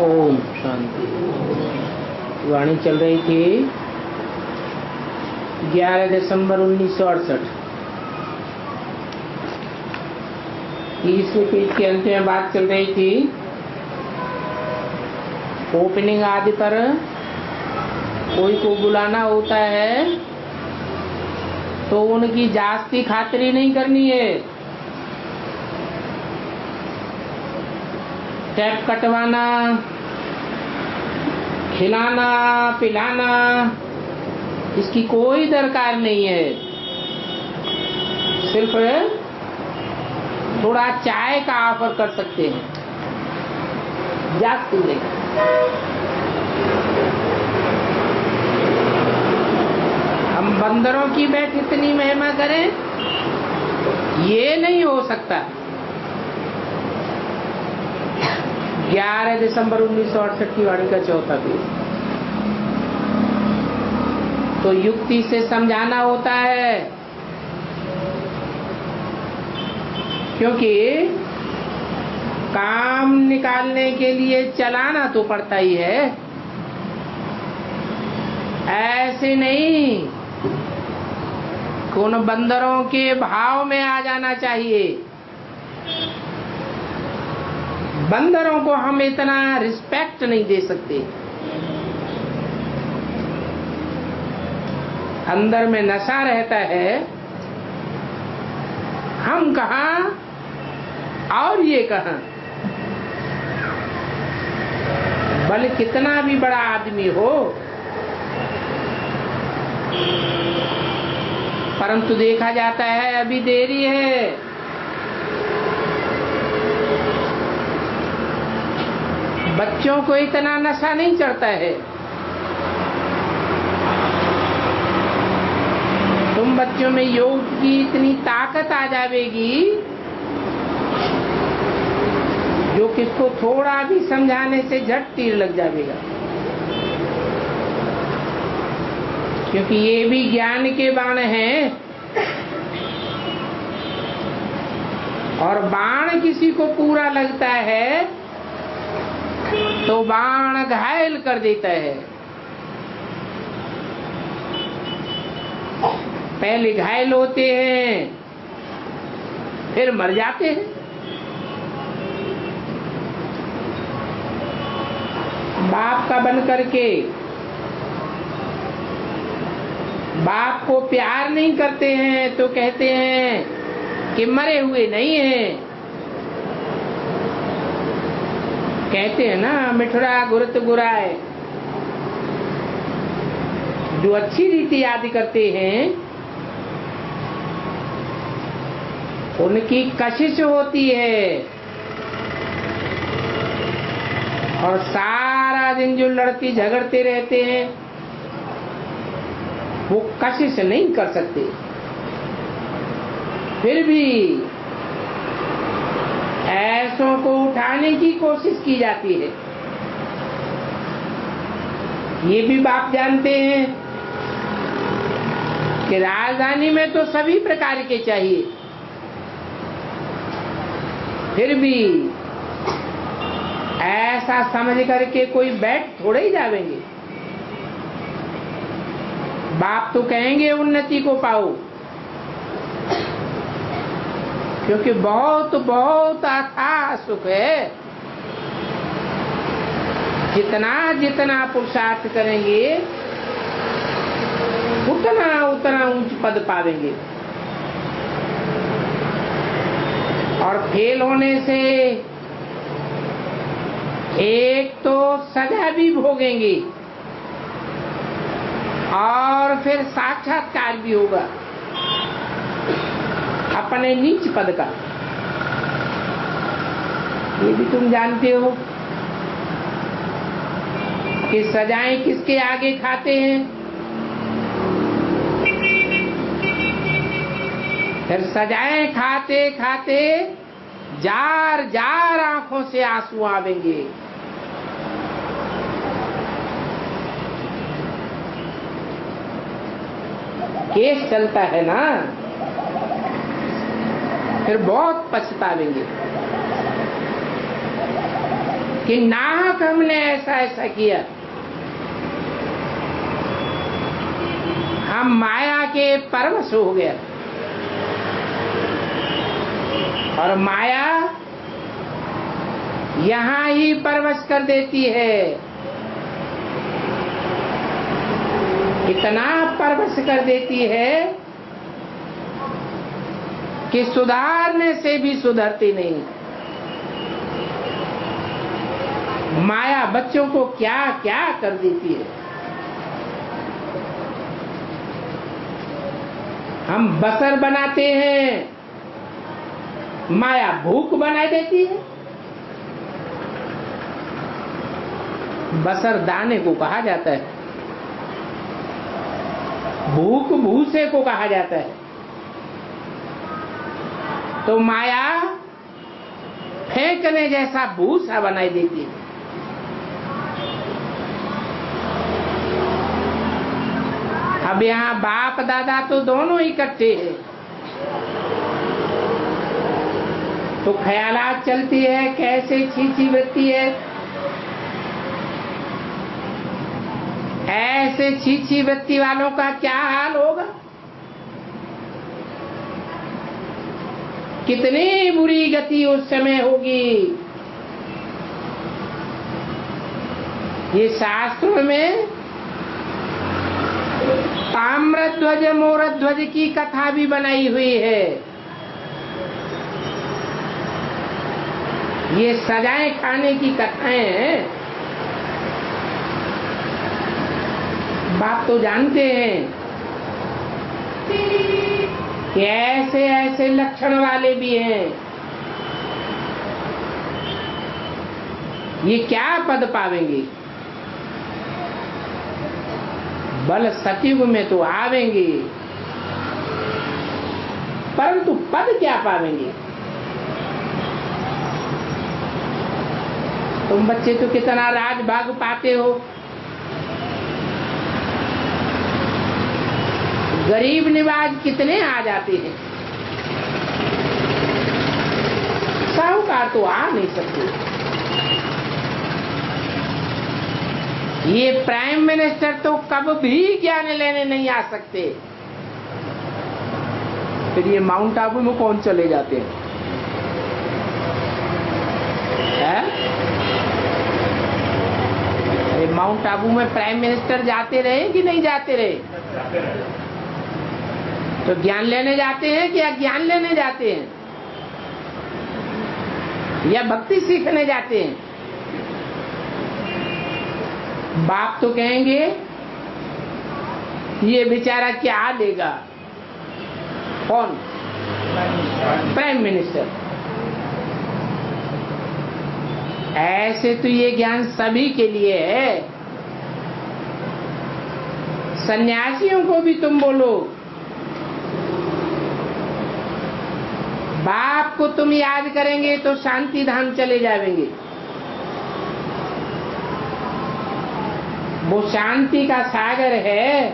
ओम शांति। वाणी चल रही थी 11 दिसंबर 1968। तीसरे पेज के अंत में बात चल रही थी ओपनिंग आदि पर कोई को बुलाना होता है तो उनकी जास्ती खातिरी नहीं करनी है। टैप कटवाना, खिलाना पिलाना इसकी कोई दरकार नहीं है। सिर्फ थोड़ा चाय का ऑफर कर सकते हैं, जास्ती नहीं। हम बंदरों की बैठ इतनी महिमा करें, ये नहीं हो सकता। 11 दिसंबर 1968 की वाणी का चौथा पेज। तो युक्ति से समझाना होता है, क्योंकि काम निकालने के लिए चलाना तो पड़ता ही है। ऐसे नहीं कौन बंदरों के भाव में आ जाना चाहिए। बंदरों को हम इतना रिस्पेक्ट नहीं दे सकते। अंदर में नशा रहता है, हम कहाँ और ये कहाँ। भले कितना भी बड़ा आदमी हो, परंतु देखा जाता है अभी देरी है। बच्चों को इतना नशा नहीं चढ़ता है। तुम बच्चों में योग की इतनी ताकत आ जाएगी जो किसको थोड़ा भी समझाने से झट तीर लग जाएगा। क्योंकि ये भी ज्ञान के बाण हैं, और बाण किसी को पूरा लगता है तो बाण घायल कर देता है। पहले घायल होते हैं फिर मर जाते हैं। बाप का बन करके बाप को प्यार नहीं करते हैं तो कहते हैं कि मरे हुए नहीं हैं। कहते हैं ना, मिठुरा गुरुत गुराए। जो अच्छी रीति याद करते हैं उनकी कशिश होती है, और सारा दिन जो लड़ते झगड़ते रहते हैं वो कशिश नहीं कर सकते। फिर भी ऐसों को उठाने की कोशिश की जाती है। ये भी बाप जानते हैं कि राजधानी में तो सभी प्रकार के चाहिए, फिर भी ऐसा समझ करके कोई बैठ थोड़े ही जावेंगे। बाप तो कहेंगे उन्नति को पाओ, क्योंकि बहुत बहुत अथाह सुख है। जितना जितना पुरुषार्थ करेंगे उतना उतना ऊंच पद पावेंगे। और फेल होने से एक तो सजा भी भोगेंगे और फिर साक्षात्कार भी होगा अपने नीच पद का। ये भी तुम जानते हो कि सजाएं किसके आगे खाते हैं। फिर सजाएं खाते खाते जार जार आंखों से आंसू आवेंगे। केस चलता है ना, फिर बहुत पछतावेंगे। कि नाहक हमने ऐसा ऐसा किया। हम माया के परवश हो गया और माया यहां ही परवश कर देती है। इतना परवश कर देती है कि सुधारने से भी सुधरती नहीं। माया बच्चों को क्या क्या कर देती है। हम बसर बनाते हैं, माया भूख बना देती है। बसर दाने को कहा जाता है, भूख भूसे को कहा जाता है। तो माया फेंकने जैसा भूसा बनाई देती है। अब यहाँ बाप दादा तो दोनों इकट्ठे हैं, तो ख्यालात चलती है कैसे छीछी वृत्ति है। ऐसे छीछी वृत्ति वालों का क्या हाल होगा। कितनी बुरी गति उस समय होगी। ये शास्त्रों में ताम्रध्वज मोरध्वज की कथा भी बनाई हुई है। ये सजाएं खाने की कथाएं हैं। बाप तो जानते हैं कि ऐसे ऐसे लक्षण वाले भी हैं। ये क्या पद पावेंगे। बल सतयुग में तो आवेंगे, परंतु पद क्या पावेंगे। तुम बच्चे तो कितना राज भाग पाते हो। गरीब निवाज कितने आ जाते हैं, साहूकार तो आ नहीं सकते। ये प्राइम मिनिस्टर तो कब भी ज्ञान लेने नहीं आ सकते। फिर ये माउंट आबू में कौन चले जाते हैं, अरे माउंट आबू में प्राइम मिनिस्टर जाते रहे कि नहीं जाते रहे। तो ज्ञान लेने जाते हैं कि अज्ञान लेने जाते हैं, या भक्ति सीखने जाते हैं। बाप तो कहेंगे ये बेचारा क्या लेगा। कौन? Prime minister. ऐसे तो ये ज्ञान सभी के लिए है। सन्यासियों को भी तुम बोलो, बाप को तुम याद करेंगे तो शांति धाम चले जाएंगे। वो शांति का सागर है,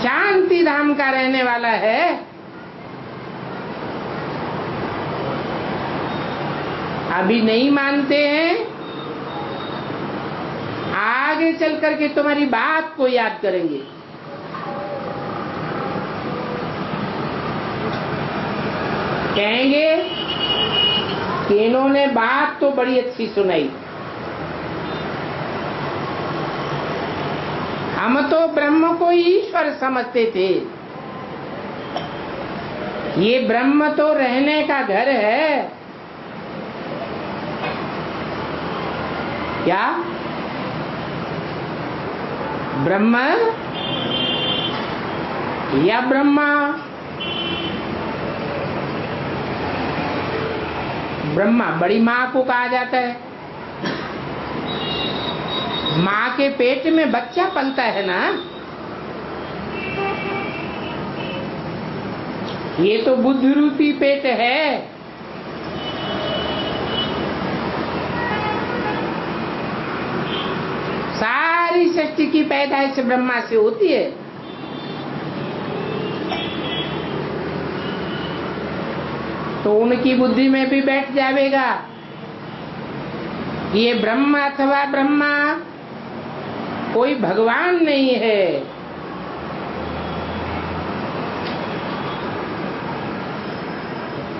शांति धाम का रहने वाला है। अभी नहीं मानते हैं, आगे चल करके तुम्हारी बात को याद करेंगे। कहेंगे कि इन्होंने बात तो बड़ी अच्छी सुनाई। हम तो ब्रह्म को ईश्वर समझते थे, ये ब्रह्म तो रहने का घर है। क्या ब्रह्म या ब्रह्मा? ब्रह्मा बड़ी माँ को कहा जाता है। माँ के पेट में बच्चा पलता है ना। ये तो बुद्धि रूपी पेट है। सारी सृष्टि की पैदाइश ब्रह्मा से होती है। तो उनकी बुद्धि में भी बैठ जाएगा कि ये ब्रह्म अथवा ब्रह्मा कोई भगवान नहीं है,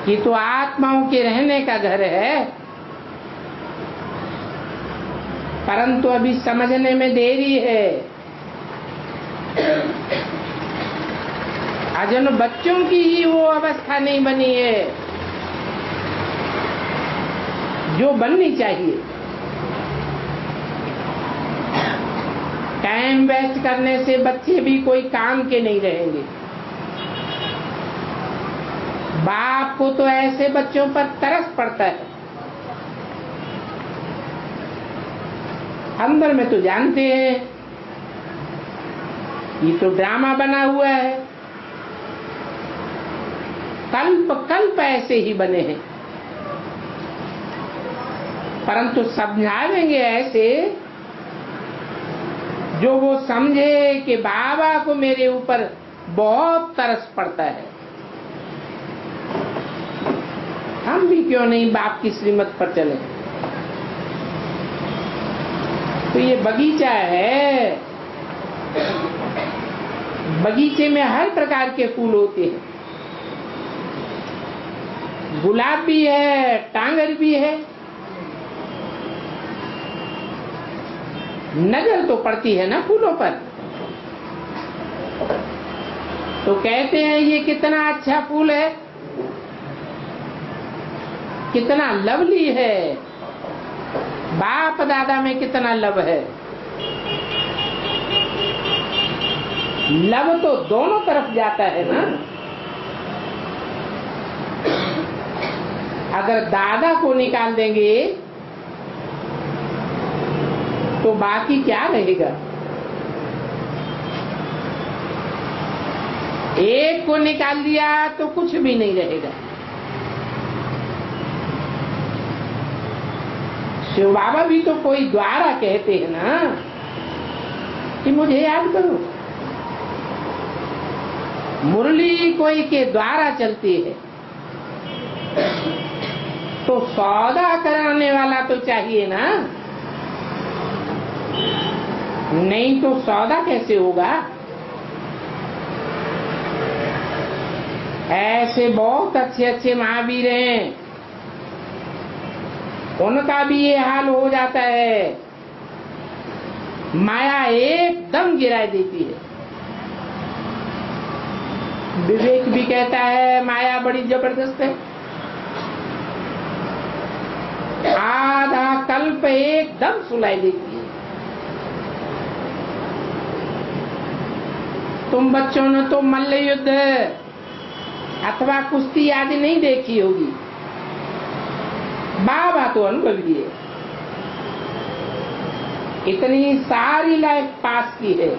कि तो आत्माओं के रहने का घर है। परंतु अभी समझने में देरी है। अजन बच्चों की ही वो अवस्था नहीं बनी है जो बननी चाहिए। टाइम वेस्ट करने से बच्चे भी कोई काम के नहीं रहेंगे। बाप को तो ऐसे बच्चों पर तरस पड़ता है। अंदर में तो जानते हैं ये तो ड्रामा बना हुआ है, कल्प कल्प ऐसे ही बने हैं। परंतु समझावेंगे ऐसे जो वो समझे कि बाबा को मेरे ऊपर बहुत तरस पड़ता है। हम भी क्यों नहीं बाप की श्रीमत पर चले। तो ये बगीचा है, बगीचे में हर प्रकार के फूल होते हैं। गुलाब भी है, टांगर भी है। नजर तो पड़ती है ना फूलों पर, तो कहते हैं ये कितना अच्छा फूल है, कितना लवली है, बाप दादा में कितना लव है। लव तो दोनों तरफ जाता है ना। अगर दादा को निकाल देंगे तो बाकी क्या रहेगा। एक को निकाल दिया तो कुछ भी नहीं रहेगा। शिव बाबा भी तो कोई द्वारा कहते हैं ना कि मुझे याद करो। मुरली कोई के द्वारा चलती है, तो सौदा कराने वाला तो चाहिए ना, नहीं तो सौदा कैसे होगा। ऐसे बहुत अच्छे अच्छे महावीर हैं, उनका भी ये हाल हो जाता है। माया एकदम गिरा देती है। विवेक भी कहता है माया बड़ी जबरदस्त है। आधा कल्प एकदम सुलाई देती है। तुम बच्चों ने तो मल्ल युद्ध अथवा कुश्ती आदि नहीं देखी होगी, बाबा तो अनुभवी है। इतनी सारी लाइफ पास की है।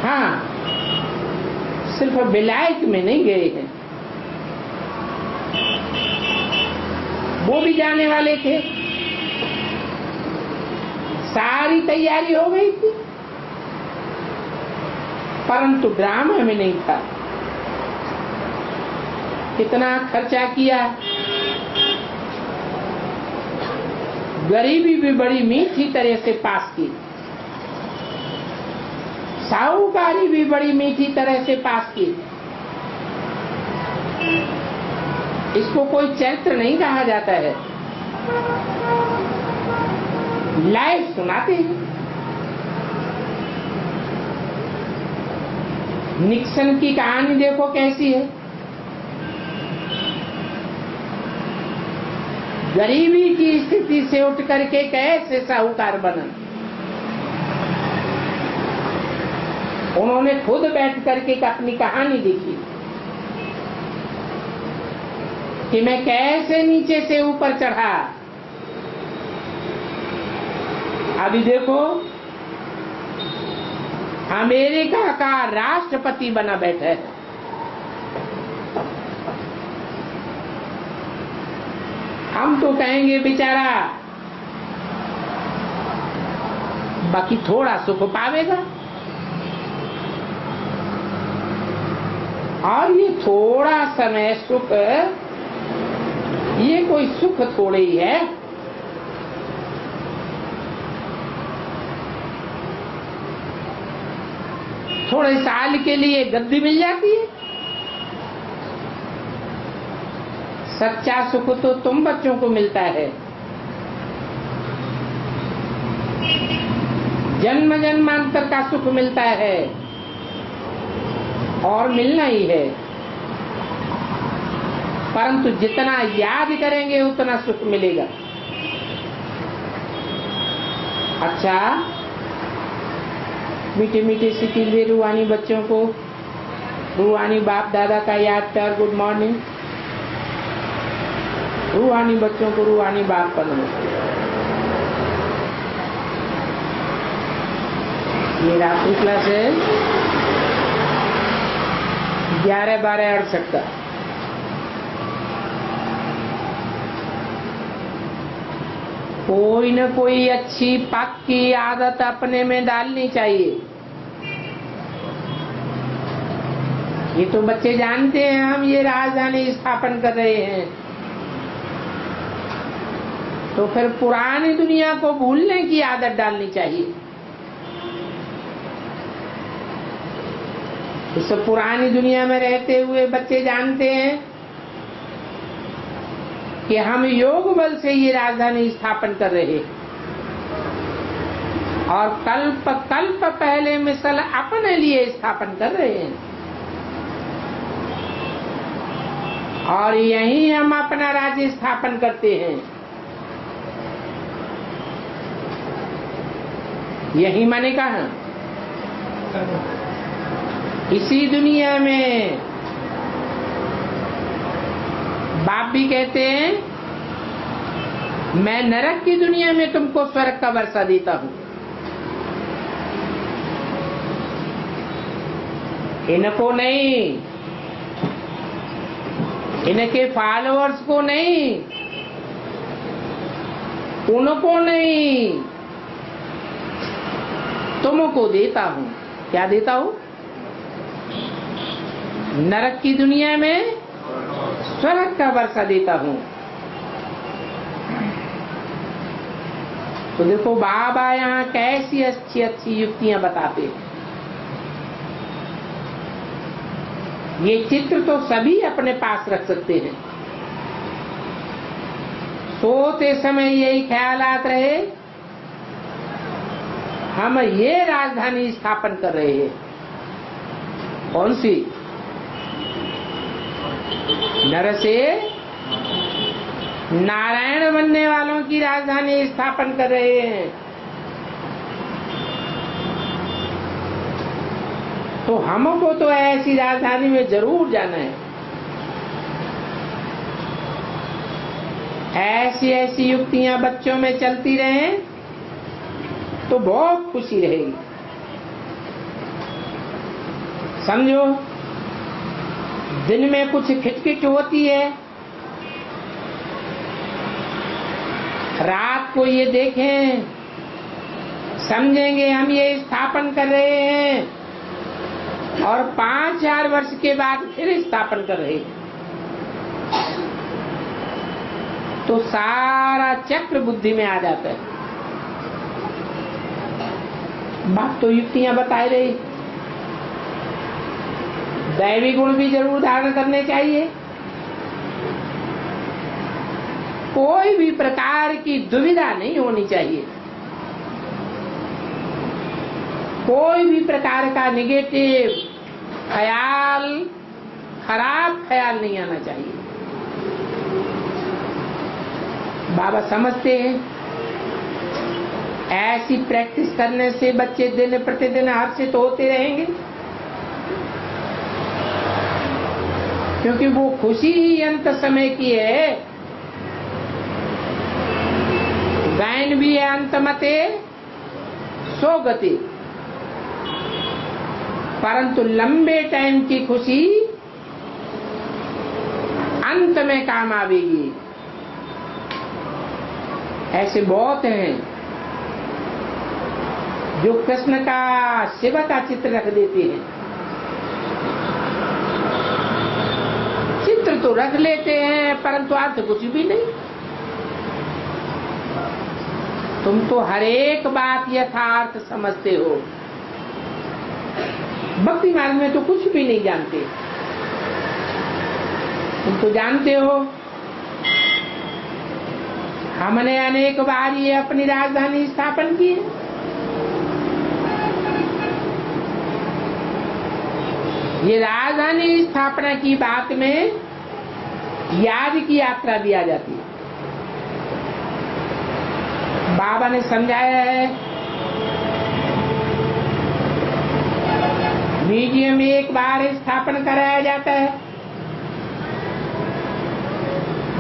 हाँ, सिर्फ विलायत में नहीं गए हैं, वो भी जाने वाले थे। सारी तैयारी हो गई थी, परंतु ड्रामा में नहीं था। कितना खर्चा किया। गरीबी भी बड़ी मीठी तरह से पास की, साहूकारी भी बड़ी मीठी तरह से पास की। इसको कोई चरित्र नहीं कहा जाता है, लाइव सुनाते हैं। निक्सन की कहानी देखो कैसी है। गरीबी की स्थिति से उठ करके कैसे साहूकार बना। उन्होंने खुद बैठ करके अपनी कहानी लिखी कि मैं कैसे नीचे से ऊपर चढ़ा। अभी देखो अमेरिका का राष्ट्रपति बना बैठा है। हम तो कहेंगे बेचारा बाकी थोड़ा सुख पावेगा। और ये थोड़ा समय सुख, ये कोई सुख थोड़े ही है। थोड़े साल के लिए गद्दी मिल जाती है। सच्चा सुख तो तुम बच्चों को मिलता है, जन्म जन्मांतर का सुख मिलता है और मिलना ही है। परंतु जितना याद करेंगे उतना सुख मिलेगा। अच्छा, मीठे मीठे से कीजिए रूहानी बच्चों को, रूहानी बाप दादा का याद कर। Good morning. रूहानी बच्चों को रूहानी बाप का नमस्ते। ये रात्रि क्लास है 11/12/68 का। कोई न कोई अच्छी पक्की आदत अपने में डालनी चाहिए। ये तो बच्चे जानते हैं हम ये राजधानी स्थापन कर रहे हैं, तो फिर पुरानी दुनिया को भूलने की आदत डालनी चाहिए। इस पुरानी दुनिया में रहते हुए बच्चे जानते हैं कि हम योग बल से ये राजधानी स्थापन कर रहे हैं, और कल्प कल्प पहले मिसल अपने लिए स्थापन कर रहे हैं, और यहीं हम अपना राज्य स्थापन करते हैं। यही माने कहा, इसी दुनिया में बाप भी कहते हैं मैं नरक की दुनिया में तुमको स्वर्ग का वर्षा देता हूं। इनको नहीं, इनके फॉलोअर्स को नहीं, उनको नहीं, तुमको देता हूं। क्या देता हूं? नरक की दुनिया में स्वर्ग का वर्षा देता हूं। तो देखो बाबा यहाँ कैसी अच्छी अच्छी युक्तियां बताते हैं। ये चित्र तो सभी अपने पास रख सकते हैं। सोते समय यही ख्यालात रहे, हम ये राजधानी स्थापन कर रहे हैं। कौन सी? नर से नारायण बनने वालों की राजधानी स्थापन कर रहे हैं। तो हमको तो ऐसी राजधानी में जरूर जाना है। ऐसी ऐसी युक्तियां बच्चों में चलती रहें तो बहुत खुशी रहेगी। समझो, दिन में कुछ खिटखिट होती है, रात को ये देखें, समझेंगे हम ये स्थापन कर रहे हैं, और 5000 वर्ष के बाद फिर स्थापन कर रहे हैं। तो सारा चक्र बुद्धि में आ जाता है। बात तो युक्तियां बताए रही। दैवी गुण भी जरूर धारण करने चाहिए। कोई भी प्रकार की दुविधा नहीं होनी चाहिए। कोई भी प्रकार का निगेटिव ख्याल, खराब ख्याल नहीं आना चाहिए। बाबा समझते हैं ऐसी प्रैक्टिस करने से बच्चे दिन प्रतिदिन हर्षित होते रहेंगे, क्योंकि वो खुशी ही अंत समय की है। गायन भी है अंत मते सो गति, परंतु लंबे टाइम की खुशी अंत में काम आवेगी। ऐसे बहुत हैं जो कृष्ण का, शिव का चित्र रख देते हैं, चित्र तो रख लेते हैं परंतु अर्थ कुछ भी नहीं। तुम तो हर एक बात यथार्थ समझते हो, भक्ति मार्ग में तो कुछ भी नहीं जानते। तुम तो जानते हो हमने अनेक बार ये अपनी राजधानी स्थापन की है। ये राजधानी स्थापना की बात में याद की यात्रा भी आ जाती है। बाबा ने समझाया है, म्यूजियम एक बार स्थापन कराया जाता है,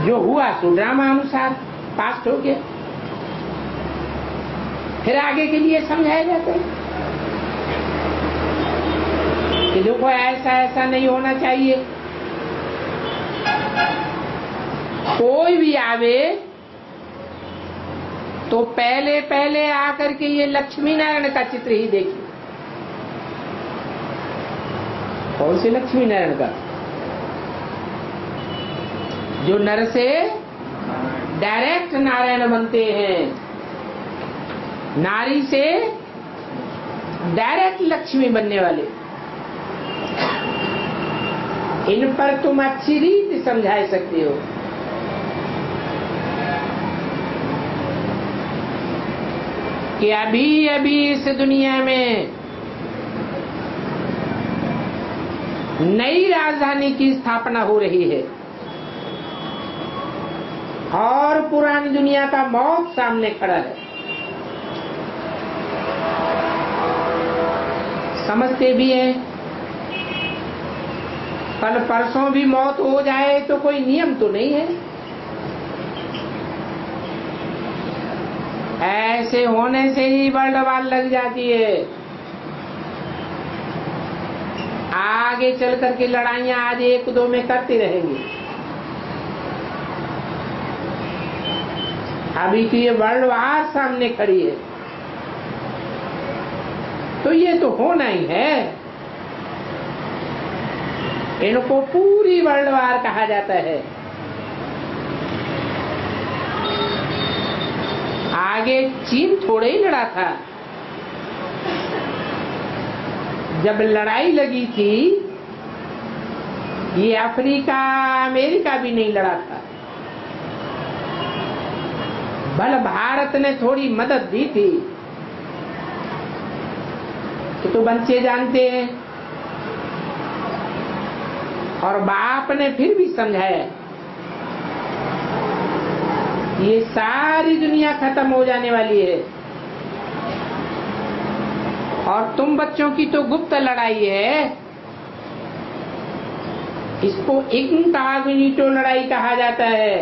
जो हुआ तो ड्रामा अनुसार पास्ट हो गया, फिर आगे के लिए समझाया जाता है कि देखो ऐसा ऐसा नहीं होना चाहिए। कोई भी आवे तो पहले पहले आकर के ये लक्ष्मी नारायण का चित्र ही देखिए। कौन से लक्ष्मी नारायण का? जो नर से डायरेक्ट नारायण बनते हैं, नारी से डायरेक्ट लक्ष्मी बनने वाले। इन पर तुम अच्छी रीत समझा सकते हो। कि अभी अभी इस दुनिया में नई राजधानी की स्थापना हो रही है और पुरानी दुनिया का मौत सामने खड़ा है। समझते भी हैं कल परसों भी मौत हो जाए तो कोई नियम तो नहीं है। ऐसे होने से ही वर्ल्ड वार लग जाती है। आगे चल करके लड़ाइयां आज एक दो में करती रहेंगी। अभी तो ये वर्ल्ड वार सामने खड़ी है, तो ये तो होना ही है। इनको पूरी वर्ल्ड वार कहा जाता है। आगे चीन थोड़े ही लड़ा था। जब लड़ाई लगी थी ये अफ्रीका अमेरिका भी नहीं लड़ा था। भले भारत ने थोड़ी मदद दी थी, तो बच्चे जानते हैं। और बाप ने फिर भी समझाया ये सारी दुनिया खत्म हो जाने वाली है और तुम बच्चों की तो गुप्त लड़ाई है। इसको इनकॉग्निटो लड़ाई कहा जाता है।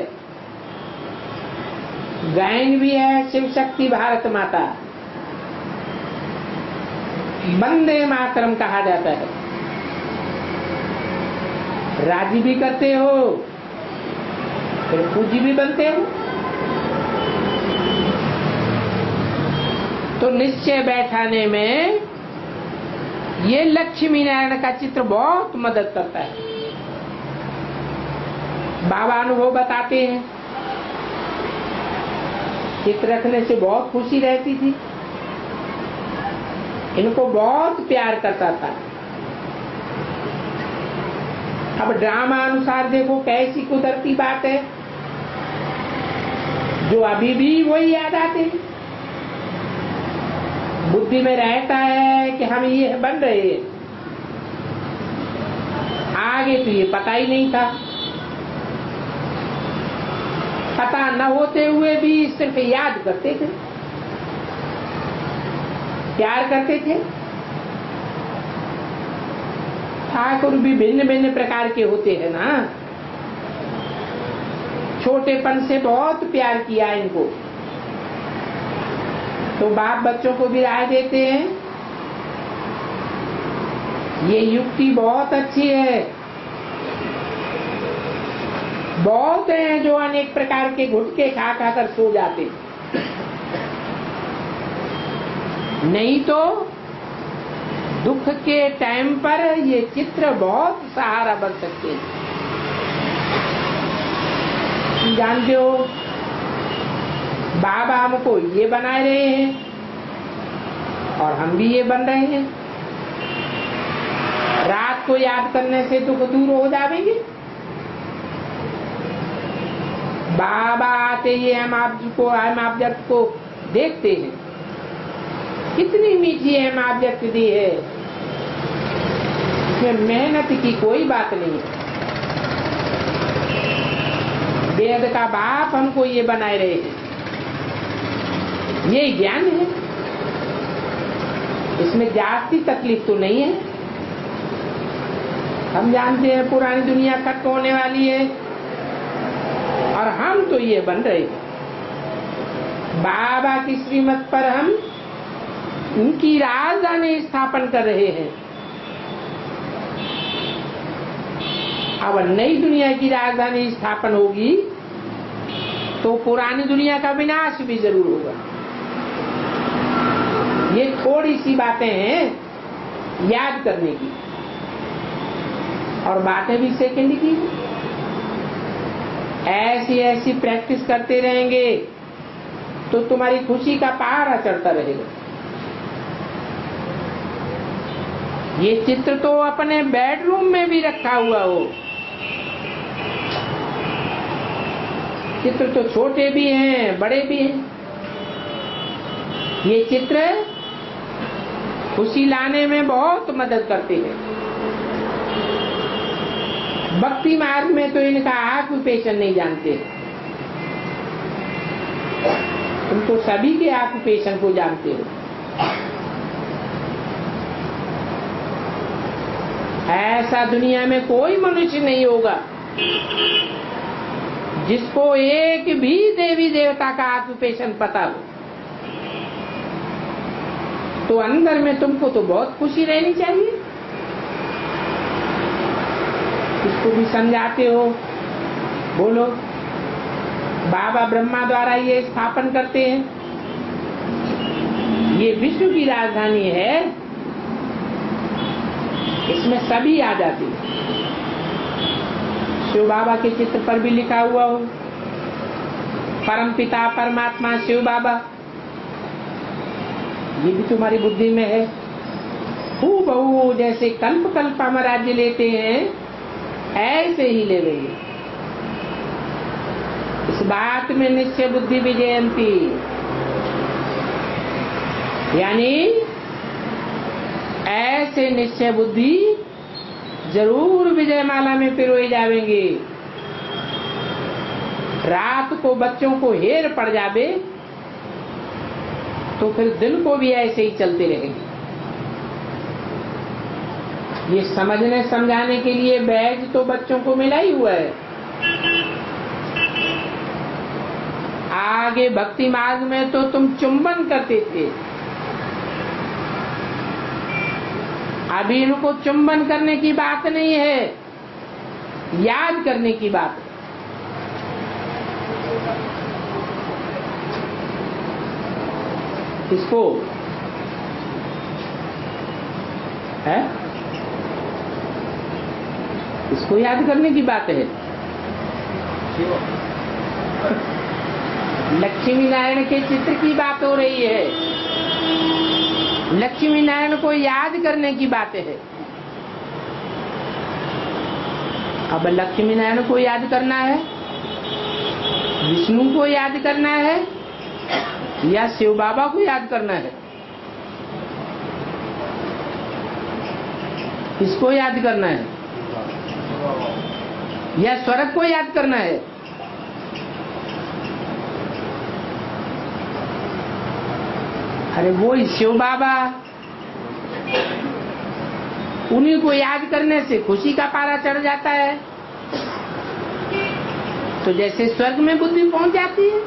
गायन भी है शिव शक्ति भारत माता, वंदे मातरम कहा जाता है। राजी भी करते हो फिर पूजी भी बनते हो। तो निश्चय बैठाने में ये लक्ष्मी नारायण का चित्र बहुत मदद करता है। बाबा अनुभव बताते हैं चित्र रखने से बहुत खुशी रहती थी। इनको बहुत प्यार करता था। अब ड्रामा अनुसार देखो कैसी कुदरती बात है, जो अभी भी वही याद आते हैं। बुद्धि में रहता है कि हम ये बन रहे हैं। आगे तो ये पता ही नहीं था। पता न होते हुए भी सिर्फ याद करते थे, प्यार करते थे। ठाकुर भी भिन्न भिन्न प्रकार के होते हैं ना। छोटेपन से बहुत प्यार किया इनको, तो बाप बच्चों को भी राय देते हैं ये युक्ति बहुत अच्छी है। बहुत हैं जो अनेक प्रकार के गुटके खा खा कर सो जाते, नहीं तो दुख के टाइम पर ये चित्र बहुत सहारा बन सकते हैं। जानते हो बाबा हमको ये बनाए रहे हैं और हम भी ये बन रहे हैं। रात को याद करने से दुख दूर हो जाएंगे। बाबा आते ही हम ऑब्जेक्ट को देखते हैं, कितनी मीठी हम ऑब्जेक्ट दी है, इसमें मेहनत की कोई बात नहीं है। वेद का बाप हमको ये बनाए रहे हैं, ये ज्ञान है, इसमें जाती तकलीफ तो नहीं है। हम जानते हैं पुरानी दुनिया खत्म होने वाली है और हम तो ये बन रहे हैं। बाबा की श्रीमत पर हम उनकी राजधानी स्थापन कर रहे हैं। अब नई दुनिया की राजधानी स्थापन होगी तो पुरानी दुनिया का विनाश भी जरूर होगा। ये थोड़ी सी बातें हैं याद करने की, और बातें भी सेकंड की। ऐसी ऐसी प्रैक्टिस करते रहेंगे तो तुम्हारी खुशी का पारा चढ़ता रहेगा। ये चित्र तो अपने बेडरूम में भी रखा हुआ हो। चित्र तो छोटे भी हैं, बड़े भी हैं। ये चित्र खुशी लाने में बहुत मदद करते हैं। भक्ति मार्ग में तो इनका ऑक्यूपेशन नहीं जानते। तुम तो सभी के ऑक्यूपेशन को जानते हो। ऐसा दुनिया में कोई मनुष्य नहीं होगा जिसको एक भी देवी देवता का ऑक्यूपेशन पता हो। तो अंदर में तुमको तो बहुत खुशी रहनी चाहिए। इसको भी समझाते हो, बोलो बाबा ब्रह्मा द्वारा ये स्थापन करते हैं, ये विश्व की राजधानी है, इसमें सभी आ जाते हैं। शिव बाबा के चित्र पर भी लिखा हुआ हो परम पिता परमात्मा शिव बाबा, ये भी तुम्हारी बुद्धि में है। हूबहू जैसे कल्प कल्प हम राज्य लेते हैं ऐसे ही ले रही है। इस बात में निश्चय बुद्धि विजयंती, यानी ऐसे निश्चय बुद्धि जरूर विजय माला में पिरोए जाएंगे। रात को बच्चों को हेर पड़ जावे तो फिर दिन को भी ऐसे ही चलते रहेंगे। ये समझने समझाने के लिए बैज तो बच्चों को मिला ही हुआ है। आगे भक्ति मार्ग में तो तुम चुंबन करते थे, अभी इनको चुंबन करने की बात नहीं है, याद करने की बात है। इसको है, इसको याद करने की बात है। लक्ष्मी नारायण के चित्र की बात हो रही है, लक्ष्मी नारायण को याद करने की बात है। अब लक्ष्मी नारायण को याद करना है, विष्णु को याद करना है या शिव बाबा को याद करना है? किसको याद करना है? या स्वर्ग को याद करना है? अरे वो शिव बाबा, उन्हीं को याद करने से खुशी का पारा चढ़ जाता है। तो जैसे स्वर्ग में बुद्धि पहुंच जाती है,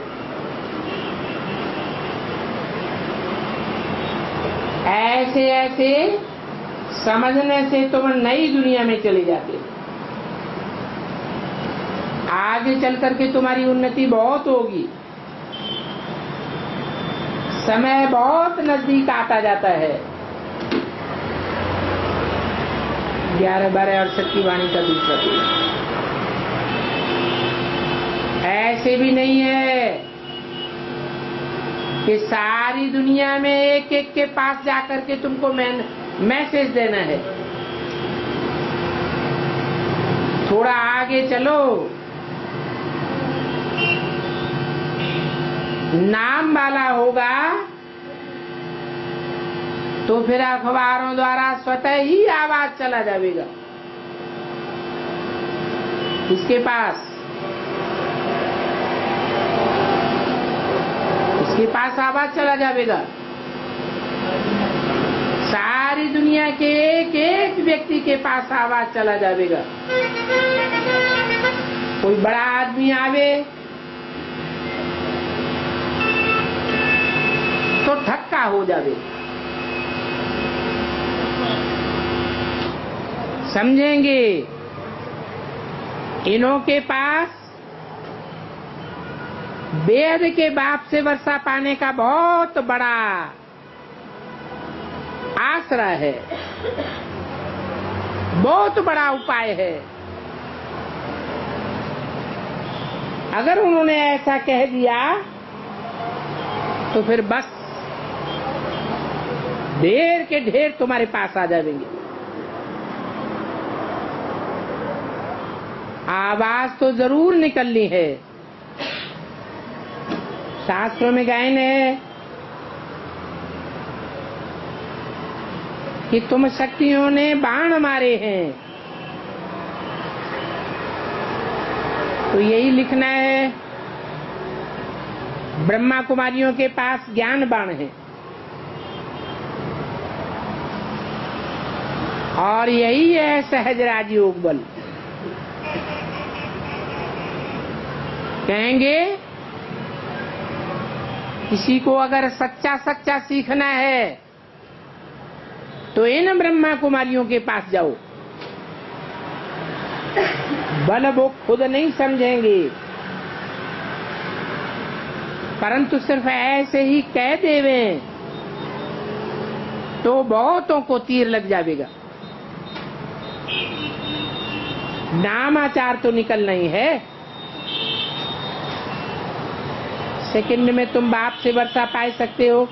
ऐसे ऐसे समझने से तुम नई दुनिया में चले जाते हो। आगे चल करके तुम्हारी उन्नति बहुत होगी। समय बहुत नजदीक आता जाता है। 11-12 68 की वाणी का दूसरा ऐसे भी नहीं है कि सारी दुनिया में एक एक के पास जाकर के तुमको मैसेज देना है। थोड़ा आगे चलो, नाम वाला होगा तो फिर अखबारों द्वारा स्वतः ही आवाज चला जाएगा उसके पास आवाज चला जाएगा। सारी दुनिया के एक एक व्यक्ति के पास आवाज चला जाएगा। कोई बड़ा आदमी आवे तो धक्का हो जावे, समझेंगे। इन्हों के पास वेद के बाप से वर्षा पाने का बहुत बड़ा आश्रय है, बहुत बड़ा उपाय है। अगर उन्होंने ऐसा कह दिया तो फिर बस ढेर के ढेर तुम्हारे पास आ जाएंगे। आवाज तो जरूर निकलनी है। शास्त्रों में गायन है कि तुम शक्तियों ने बाण मारे हैं, तो यही लिखना है ब्रह्मा कुमारियों के पास ज्ञान बाण है और यही है सहज राजयोग बल। कहेंगे किसी को अगर सच्चा सच्चा सीखना है तो इन ब्रह्मा कुमारियों के पास जाओ। बल वो खुद नहीं समझेंगे, परंतु सिर्फ ऐसे ही कह देवे तो बहुतों को तीर लग जाएगा। नामाचार तो निकलना ही है। सेकंड में तुम बाप से वर्षा पा सकते हो।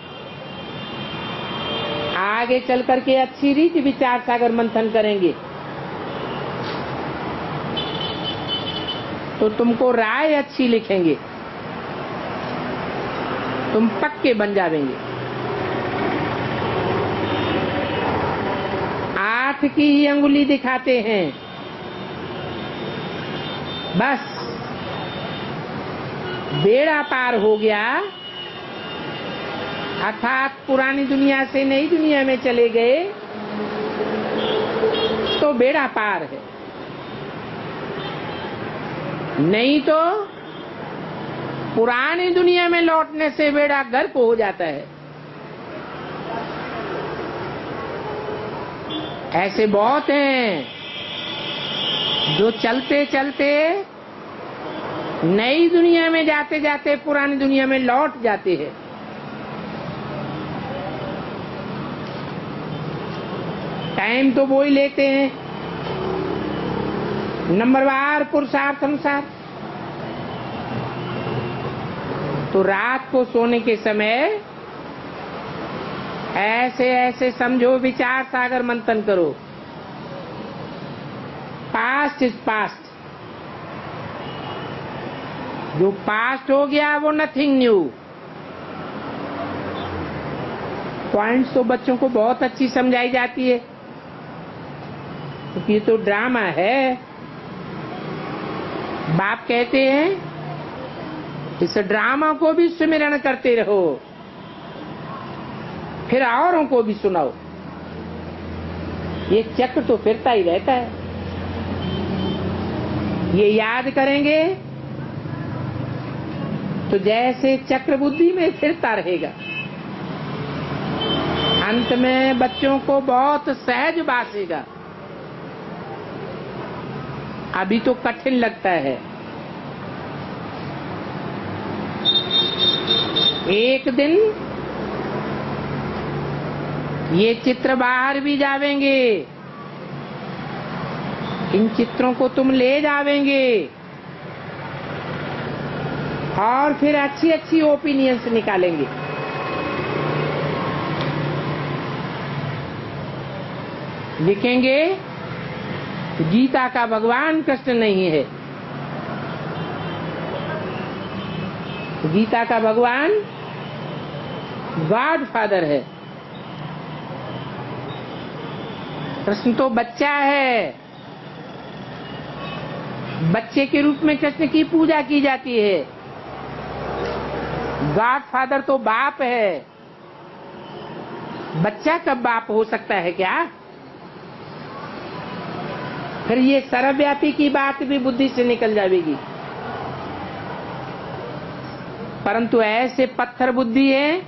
आगे चल करके अच्छी रीति विचार सागर मंथन करेंगे तो तुमको राय अच्छी लिखेंगे, तुम पक्के बन जाएंगे। 8 की ही अंगुली दिखाते हैं, बस बेड़ा पार हो गया, अर्थात पुरानी दुनिया से नई दुनिया में चले गए तो बेड़ा पार है, नहीं तो पुरानी दुनिया में लौटने से बेड़ा गर्क हो जाता है। ऐसे बहुत हैं जो चलते चलते नई दुनिया में जाते जाते पुरानी दुनिया में लौट जाते हैं। टाइम तो वो ही लेते हैं नंबरवार पुरुषार्थ अनुसार। तो रात को सोने के समय ऐसे ऐसे समझो, विचार सागर मंथन करो। पास्ट इज पास्ट, जो पास्ट हो गया वो नथिंग न्यू। पॉइंट्स तो बच्चों को बहुत अच्छी समझाई जाती है क्योंकि ये तो ड्रामा है। बाप कहते हैं इस ड्रामा को भी सुमिरन करते रहो, फिर औरों को भी सुनाओ। ये चक्र तो फिरता ही रहता है। ये याद करेंगे तो जैसे चक्र बुद्धि में फिरता रहेगा। अंत में बच्चों को बहुत सहज भासेगा। अभी तो कठिन लगता है। एक दिन ये चित्र बाहर भी जावेंगे, इन चित्रों को तुम ले जावेंगे और फिर अच्छी अच्छी ओपिनियंस निकालेंगे। लिखेंगे गीता का भगवान कृष्ण नहीं है, गीता का भगवान गॉड फादर है। कृष्ण तो बच्चा है, बच्चे के रूप में कृष्ण की पूजा की जाती है। गॉड फादर तो बाप है, बच्चा कब बाप हो सकता है क्या? फिर ये सर्वव्यापी की बात भी बुद्धि से निकल जाएगी। परंतु ऐसे पत्थर बुद्धि है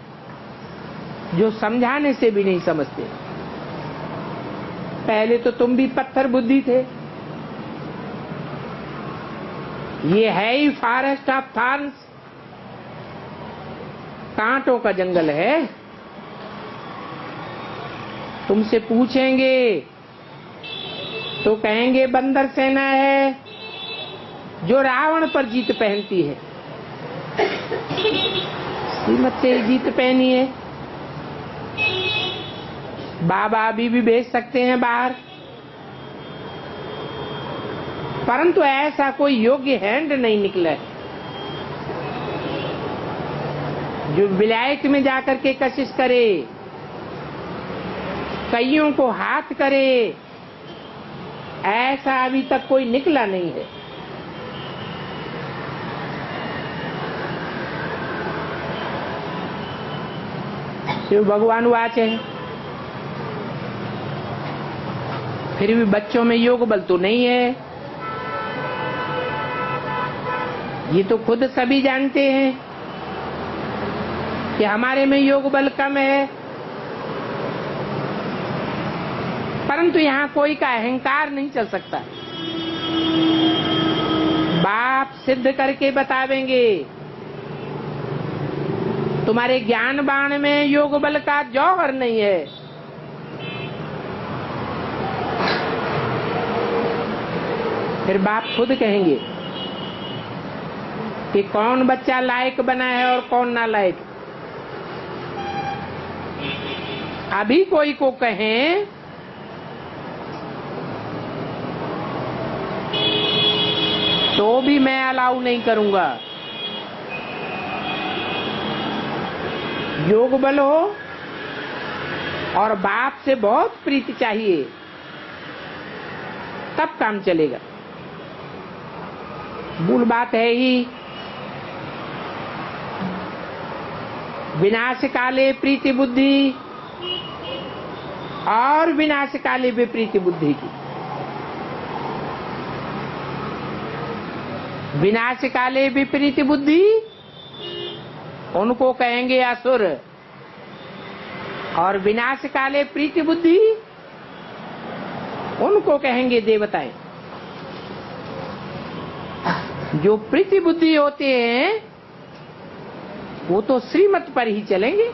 जो समझाने से भी नहीं समझते। पहले तो तुम भी पत्थर बुद्धि थे। ये है ही फॉरेस्ट ऑफ थॉर्न्स, कांटों का जंगल है। तुमसे पूछेंगे तो कहेंगे बंदर सेना है जो रावण पर जीत पहनती है। श्रीमत से जीत पहनी है। बाबा अभी भी भेज सकते हैं बाहर, परंतु ऐसा कोई योग्य हैंड नहीं निकला है जो विलायत में जाकर के कशिश करे, कईयों को हाथ करे। ऐसा अभी तक कोई निकला नहीं है। शिव भगवान वाच है। फिर भी बच्चों में योग बल तो नहीं है, ये तो खुद सभी जानते हैं कि हमारे में योग बल कम है। परंतु यहाँ कोई का अहंकार नहीं चल सकता। बाप सिद्ध करके बतावेंगे तुम्हारे ज्ञान बाण में योग बल का जौहर नहीं है। फिर बाप खुद कहेंगे कि कौन बच्चा लायक बना है और कौन ना लायक। अभी कोई को कहें तो भी मैं अलाउ नहीं करूंगा। योग बल हो और बाप से बहुत प्रीति चाहिए, तब काम चलेगा। मूल बात है ही विनाश काले प्रीति बुद्धि और विनाश काले विप्रीति बुद्धि की। विनाश काले विपरीत बुद्धि उनको कहेंगे असुर, और विनाश काले प्रीति बुद्धि उनको कहेंगे देवताएं। जो प्रीति बुद्धि होते हैं वो तो श्रीमत पर ही चलेंगे।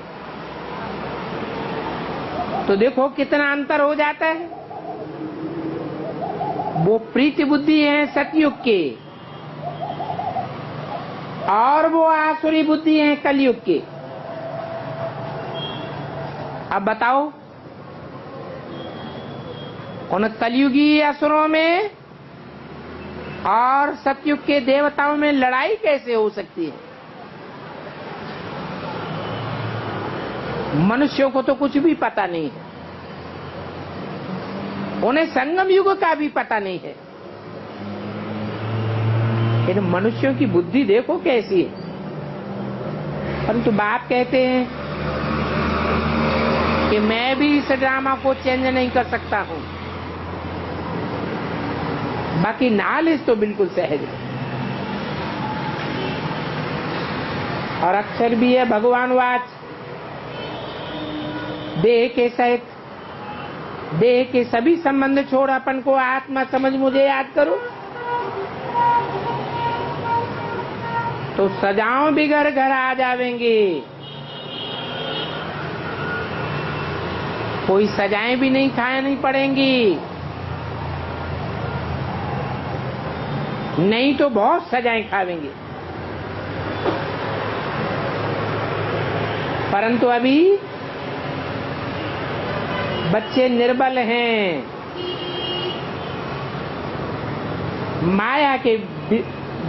तो देखो कितना अंतर हो जाता है। वो प्रीति बुद्धि है सतयुग के, और वो आसुरी बुद्धि है कलयुग के। अब बताओ उन कलयुगी असुरों में और सतयुग के देवताओं में लड़ाई कैसे हो सकती है? मनुष्यों को तो कुछ भी पता नहीं है, उन्हें संगम युग का भी पता नहीं है। इन मनुष्यों की बुद्धि देखो कैसी है। परंतु बाप कहते हैं कि मैं भी इस ड्रामा को चेंज नहीं कर सकता हूं। बाकी नॉलेज तो बिल्कुल सहज है, और अक्षर भी है भगवान वाच। देह के सहित देह के सभी संबंध छोड़ अपन को आत्मा समझ मुझे याद करो, तो सजाओं भी घर घर आ जावेंगे। कोई सजाएं भी नहीं खानी पड़ेंगी, नहीं तो बहुत सजाएं खावेंगे। परंतु अभी बच्चे निर्बल हैं, माया के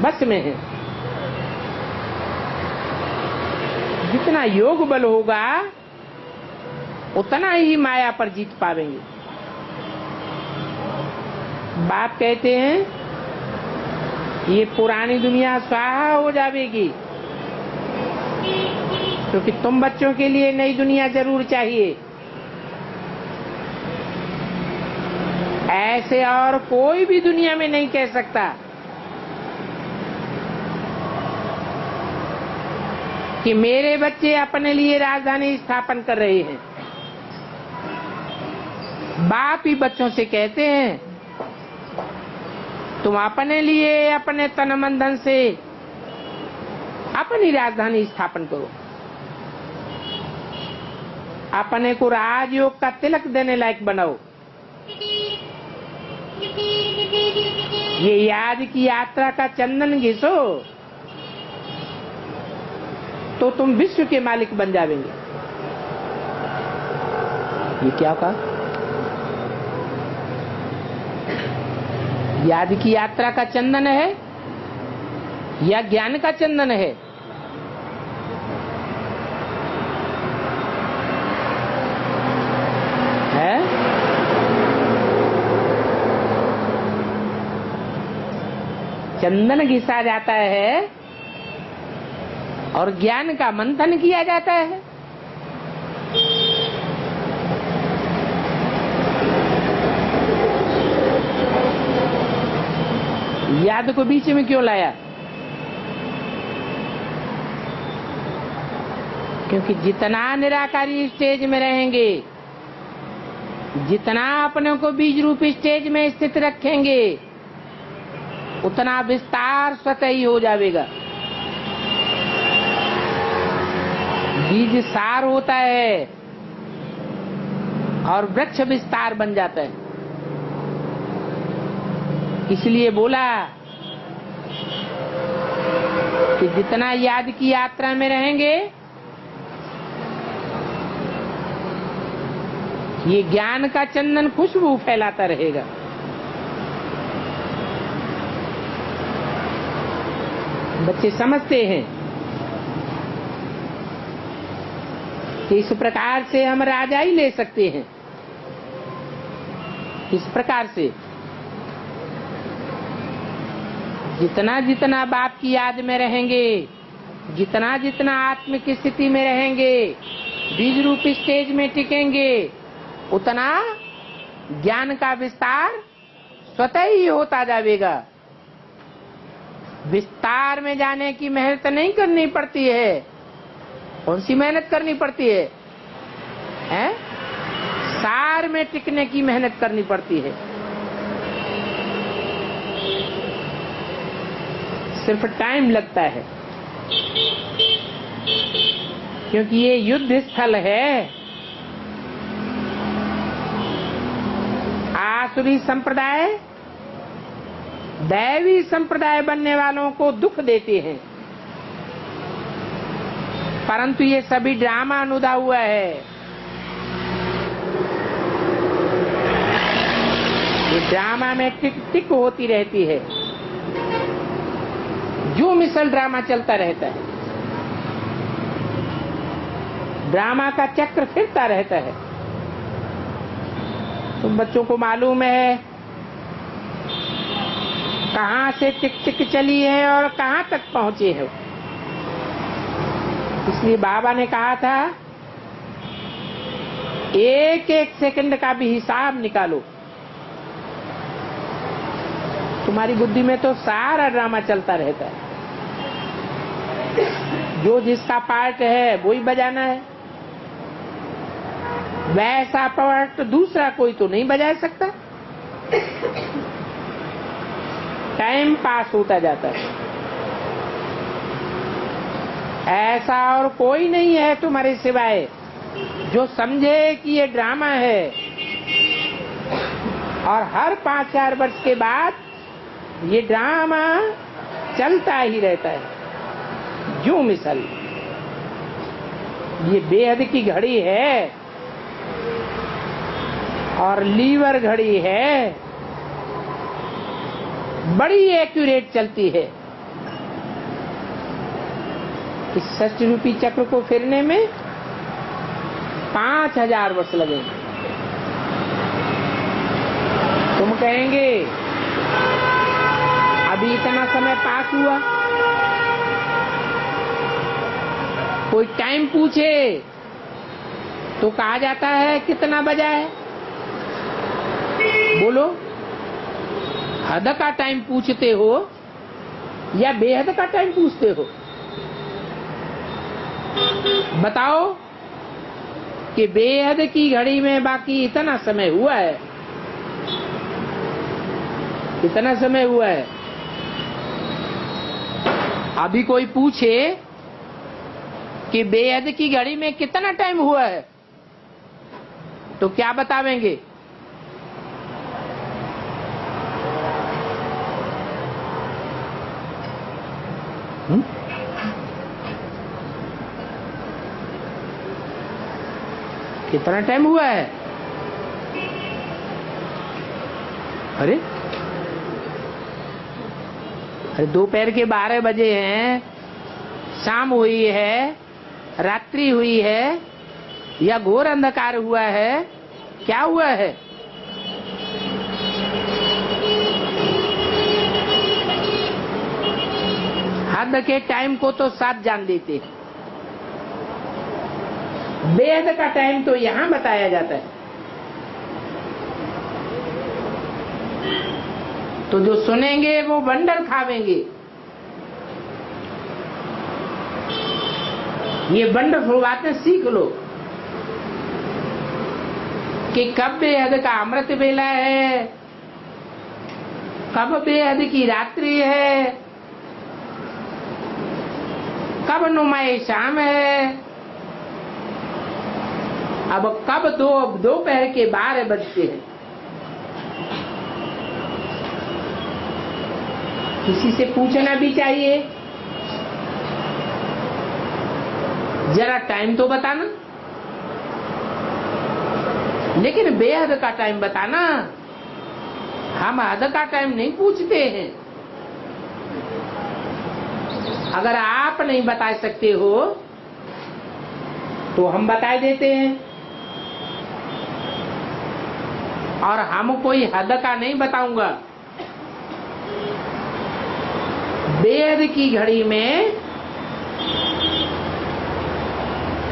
बस में हैं। जितना योग बल होगा उतना ही माया पर जीत पावेंगे। बाप कहते हैं ये पुरानी दुनिया स्वाहा हो जाएगी, क्योंकि तुम बच्चों के लिए नई दुनिया जरूर चाहिए। ऐसे और कोई भी दुनिया में नहीं कह सकता कि मेरे बच्चे अपने लिए राजधानी स्थापन कर रहे हैं। बाप ही बच्चों से कहते हैं तुम अपने लिए अपने तन मन धन से अपनी राजधानी स्थापन करो, अपने को राजयोग का तिलक देने लायक बनाओ। ये याद की यात्रा का चंदन घिसो तो तुम विश्व के मालिक बन जाएंगे। ये क्या कहा? याद की यात्रा का चंदन है या ज्ञान का चंदन है? चंदन घिसा जाता है और ज्ञान का मंथन किया जाता है। याद को बीच में क्यों लाया? क्योंकि जितना निराकारी स्टेज में रहेंगे, जितना अपने को बीज रूप स्टेज में स्थित रखेंगे, उतना विस्तार स्वतः ही हो जाएगा। बीज सार होता है और वृक्ष विस्तार बन जाता है। इसलिए बोला कि जितना याद की यात्रा में रहेंगे, ये ज्ञान का चंदन खुशबू फैलाता रहेगा। बच्चे समझते हैं कि इस प्रकार से हम राजा ही ले सकते हैं। इस प्रकार से जितना जितना बाप की याद में रहेंगे, जितना जितना आत्म की स्थिति में रहेंगे, बीज रूप स्टेज में टिकेंगे, उतना ज्ञान का विस्तार स्वतः ही होता जाएगा। विस्तार में जाने की मेहनत नहीं करनी पड़ती है। कौन सी मेहनत करनी पड़ती है? सार में टिकने की मेहनत करनी पड़ती है। सिर्फ टाइम लगता है, क्योंकि ये युद्ध स्थल है। आसुरी संप्रदाय दैवी संप्रदाय बनने वालों को दुख देते हैं, परंतु ये सभी ड्रामा अनुदा हुआ है। ये ड्रामा में टिक टिक होती रहती है, जो मिसल ड्रामा चलता रहता है। ड्रामा का चक्र फिरता रहता है। तुम बच्चों को मालूम है कहां से टिक टिक चली है और कहां तक पहुंचे हो। इसलिए बाबा ने कहा था एक एक सेकंड का भी हिसाब निकालो। तुम्हारी बुद्धि में तो सारा ड्रामा चलता रहता है। जो जिसका पार्ट है वही बजाना है। वैसा पार्ट दूसरा कोई तो नहीं बजा सकता। टाइम पास होता जाता है। ऐसा और कोई नहीं है तुम्हारे सिवाय जो समझे कि ये ड्रामा है। और हर 5-4 वर्ष के बाद ये ड्रामा चलता ही रहता है। जो मिसल ये बेहद की घड़ी है और लीवर घड़ी है, बड़ी एक्यूरेट चलती है। इस षष्ठी रूपी चक्र को फिरने में 5000 वर्ष लगेंगे। तुम कहेंगे अभी इतना समय पास हुआ, कोई टाइम पूछे तो कहा जाता है कितना बजा है। बोलो, हद का टाइम पूछते हो या बेहद का टाइम पूछते हो? बताओ कि बेहद की घड़ी में बाकी इतना समय हुआ है, इतना समय हुआ है। अभी कोई पूछे कि बेहद की घड़ी में कितना टाइम हुआ है तो क्या बतावेंगे? कितना टाइम हुआ है? अरे दोपहर के 12 बजे हैं, शाम हुई है, रात्रि हुई है या घोर अंधकार हुआ है? क्या हुआ है? हद के टाइम को तो साथ जान देते, बेहद का टाइम तो यहां बताया जाता है। तो जो सुनेंगे वो बंडल खावेंगे। ये वंडरफुल बातें सीख लो कि कब बेहद का अमृत बेला है, कब बेहद की रात्रि है, कब नुमाए शाम है, अब कब दोपहर के 12 बजते हैं। किसी से पूछना भी चाहिए, जरा टाइम तो बताना, लेकिन बेहद का टाइम बताना। हम हद का टाइम नहीं पूछते हैं। अगर आप नहीं बता सकते हो तो हम बता देते हैं, और हम कोई हद का नहीं बताऊंगा। बेहद की घड़ी में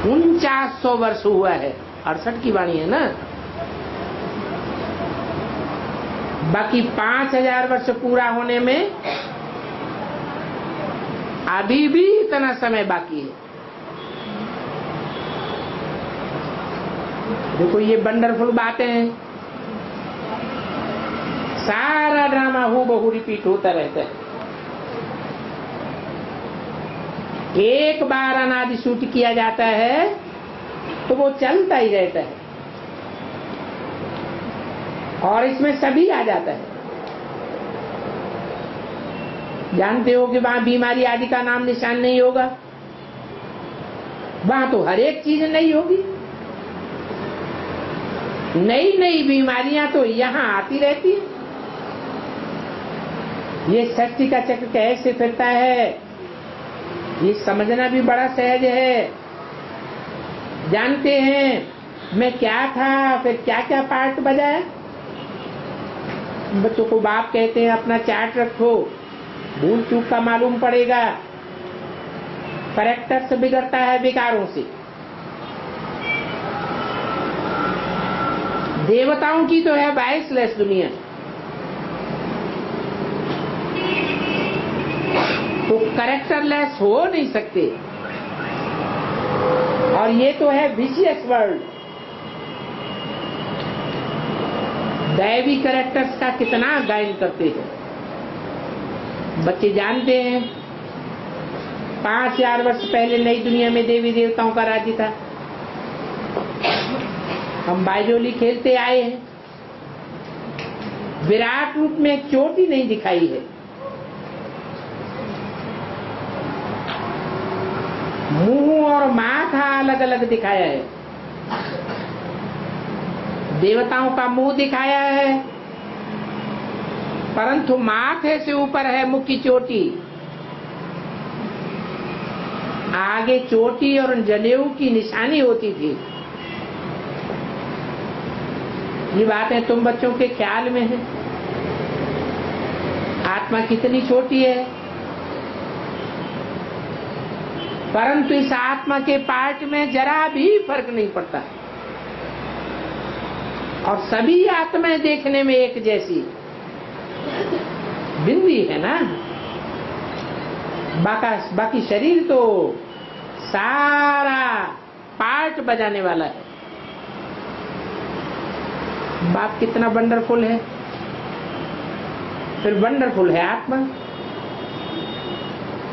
4900 वर्ष हुआ है। 68 की वाणी है ना। बाकी 5000 वर्ष पूरा होने में अभी भी इतना समय बाकी है। देखो, ये वंडरफुल बातें हैं। सारा ड्रामा हूबहू रिपीट होता रहता है। एक बार अनादि शूट किया जाता है तो वो चलता ही रहता है, और इसमें सभी आ जाता है। जानते हो कि वहां बीमारी आदि का नाम निशान नहीं होगा, वहां तो हर एक चीज नहीं होगी। नई नई बीमारियां तो यहां आती रहती है। ये षष्ठी का चक्र कैसे फिरता है, ये समझना भी बड़ा सहज है। जानते हैं मैं क्या था, फिर क्या क्या पार्ट बजाया। बच्चों को बाप कहते हैं अपना चार्ट रखो, भूल चूक का मालूम पड़ेगा। करेक्टर से बिगड़ता है विकारों से। देवताओं की तो है बाइसलेस दुनिया, तो करेक्टरलेस हो नहीं सकते। और ये तो है विशियस वर्ल्ड। दैवी करेक्टर्स का कितना गायन करते हैं बच्चे। जानते हैं 5000 वर्ष पहले नई दुनिया में देवी देवताओं का राज्य था। हम बाइजोली खेलते आए हैं, विराट रूप में चोटी नहीं दिखाई है। मुंह और माथा अलग अलग दिखाया है। देवताओं का मुंह दिखाया है, परंतु माथे से ऊपर है मुख की चोटी, आगे चोटी और जनेऊ की निशानी होती थी। ये बातें तुम बच्चों के ख्याल में है। आत्मा कितनी छोटी है, परंतु इस आत्मा के पार्ट में जरा भी फर्क नहीं पड़ता और सभी आत्माएं देखने में एक जैसी बिंदी है ना। बाकी शरीर तो सारा पार्ट बजाने वाला है। बाप कितना वंडरफुल है, फिर वंडरफुल है आत्मा।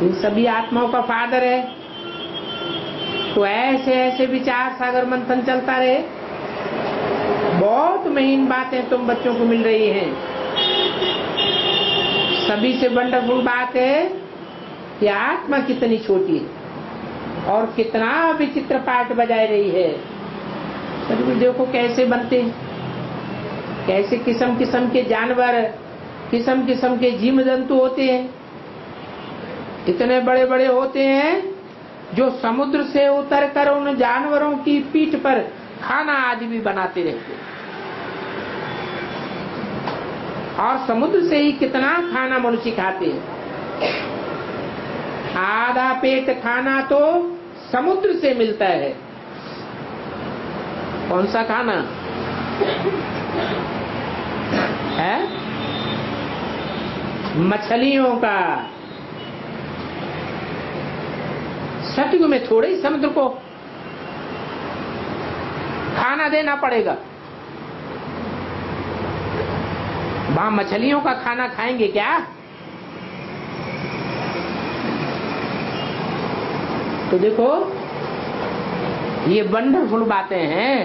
इन सभी आत्माओं का फादर है। तो ऐसे ऐसे विचार सागर मंथन चलता रहे। बहुत महीन बातें तुम बच्चों को मिल रही हैं। सभी से वंडरफुल बात है कि आत्मा कितनी छोटी है और कितना विचित्र पार्ट बजाए रही है। सभी देखो कैसे बनते हैं, कैसे किस्म किस्म के जानवर, किस्म किस्म के जीव जंतु होते हैं। इतने बड़े बड़े होते हैं जो समुद्र से उतरकर उन जानवरों की पीठ पर खाना आदि भी बनाते रहते हैं। और समुद्र से ही कितना खाना मनुष्य खाते हैं। आधा पेट खाना तो समुद्र से मिलता है। कौन सा खाना है? मछलियों का। सतयुग में थोड़े ही समुद्र को खाना देना पड़ेगा। वहां मछलियों का खाना खाएंगे क्या? तो देखो ये वंडरफुल बातें हैं।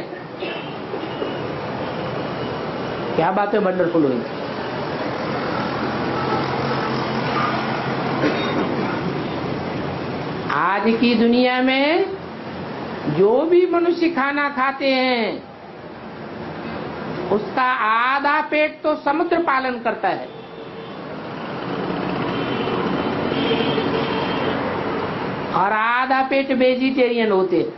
क्या बातें वंडरफुल हुई? आज की दुनिया में जो भी मनुष्य खाना खाते हैं उसका आधा पेट तो समुद्र पालन करता है और आधा पेट वेजिटेरियन होते हैं।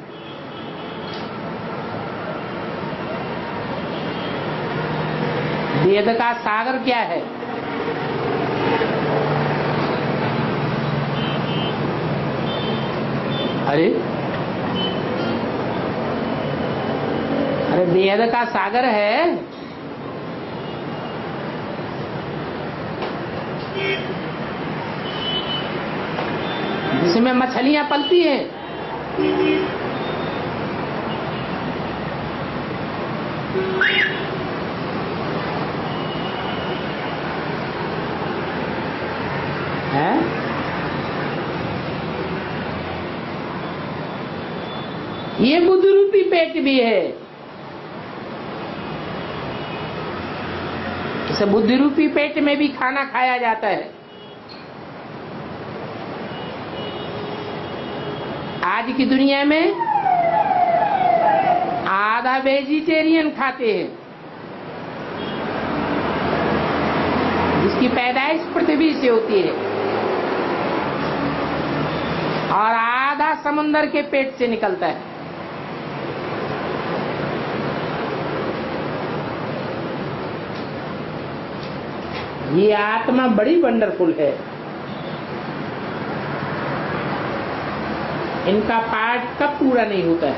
वेद का सागर क्या है? अरे वेद का सागर है। जिसमें मछलियां पलती हैं। ये बुद्धि रूपी पेट भी है। इस बुद्धि रूपी पेट में भी खाना खाया जाता है। आज की दुनिया में आधा वेजिटेरियन खाते हैं, जिसकी पैदाइश पृथ्वी से होती है, और आधा समुद्र के पेट से निकलता है। ये आत्मा बड़ी वंडरफुल है। इनका पार्ट कब पूरा नहीं होता है।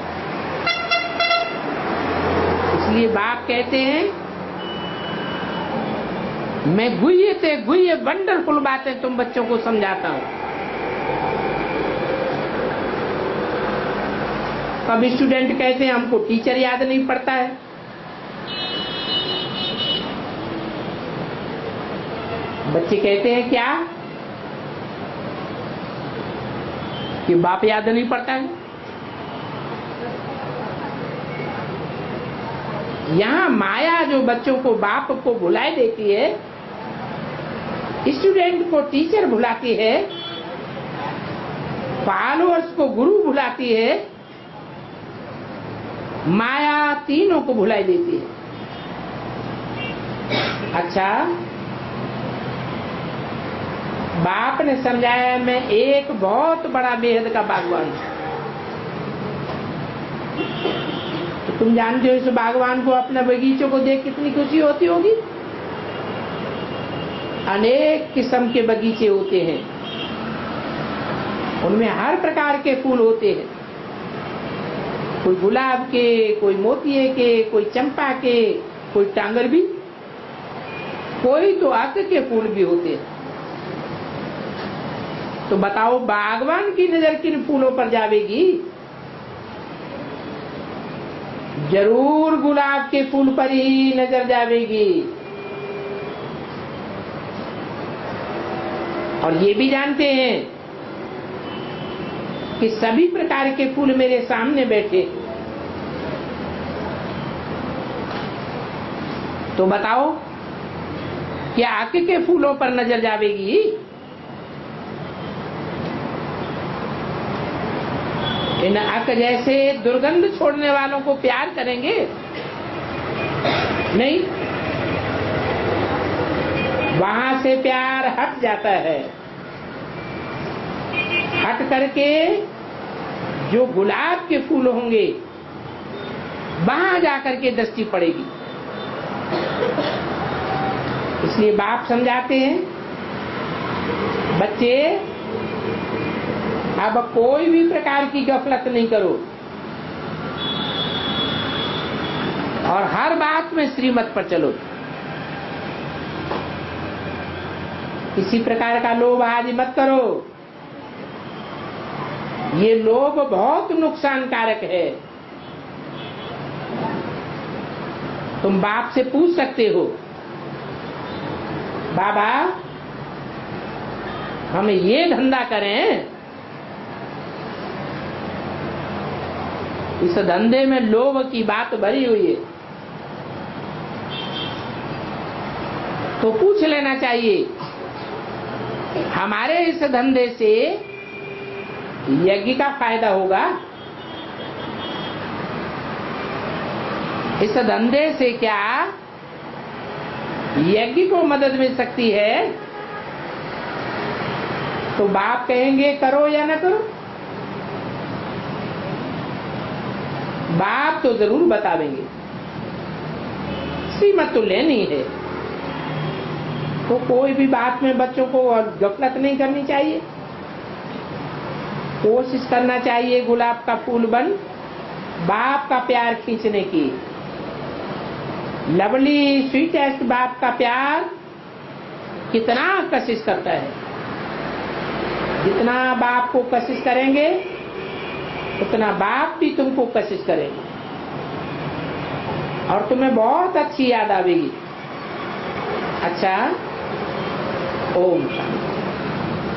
इसलिए बाप कहते हैं मैं गुह्य वंडरफुल बातें तुम बच्चों को समझाता हूं। कब स्टूडेंट कहते हैं हमको टीचर याद नहीं पड़ता है। बच्चे कहते हैं क्या कि बाप याद नहीं पड़ता है। यहाँ माया जो बच्चों को बाप को भुलाए देती है, स्टूडेंट को टीचर भुलाती है। फॉलोअर्स को गुरु भुलाती है, माया तीनों को भुलाई देती है। अच्छा, बाप ने समझाया मैं एक बहुत बड़ा बेहद का बागवान हूं। तो तुम जानते हो इस बागवान को, अपने बगीचों को देख कितनी खुशी होती होगी। अनेक किस्म के बगीचे होते हैं, उनमें हर प्रकार के फूल होते हैं, कोई गुलाब के, कोई मोतिये के, कोई चंपा के, कोई टांगर भी, कोई तो आक के फूल भी होते हैं। तो बताओ बागवान की नजर किन फूलों पर जावेगी? जरूर गुलाब के फूल पर ही नजर जावेगी। और ये भी जानते हैं कि सभी प्रकार के फूल मेरे सामने बैठे। तो बताओ क्या आक के फूलों पर नजर जावेगी? इन आक जैसे दुर्गंध छोड़ने वालों को प्यार करेंगे? नहीं, वहां से प्यार हट जाता है। हट करके जो गुलाब के फूल होंगे वहां जाकर के दृष्टि पड़ेगी। इसलिए बाप समझाते हैं, बच्चे अब कोई भी प्रकार की गफलत नहीं करो और हर बात में श्रीमत पर चलो। किसी प्रकार का लोभ आदि मत करो, ये लोभ बहुत नुकसानकारक है। तुम बाप से पूछ सकते हो, बाबा हम ये धंधा करें, इस धंधे में लोभ की बात भरी हुई है, तो पूछ लेना चाहिए हमारे इस धंधे से यज्ञ का फायदा होगा? इस धंधे से क्या यज्ञ को मदद मिल सकती है? तो बाप कहेंगे करो या न करो। बाप तो जरूर बतावेंगे, श्रीमत तो लेनी है। तो कोई भी बात में बच्चों को गफलत नहीं करनी चाहिए, कोशिश करना चाहिए गुलाब का फूल बन बाप का प्यार खींचने की। लवली स्वीटेस्ट बाप का प्यार कितना कशिश करता है। जितना बाप को कशिश करेंगे उतना बाप भी तुमको कशिश करेंगे और तुम्हें बहुत अच्छी याद आवेगी। अच्छा, ओम शांति।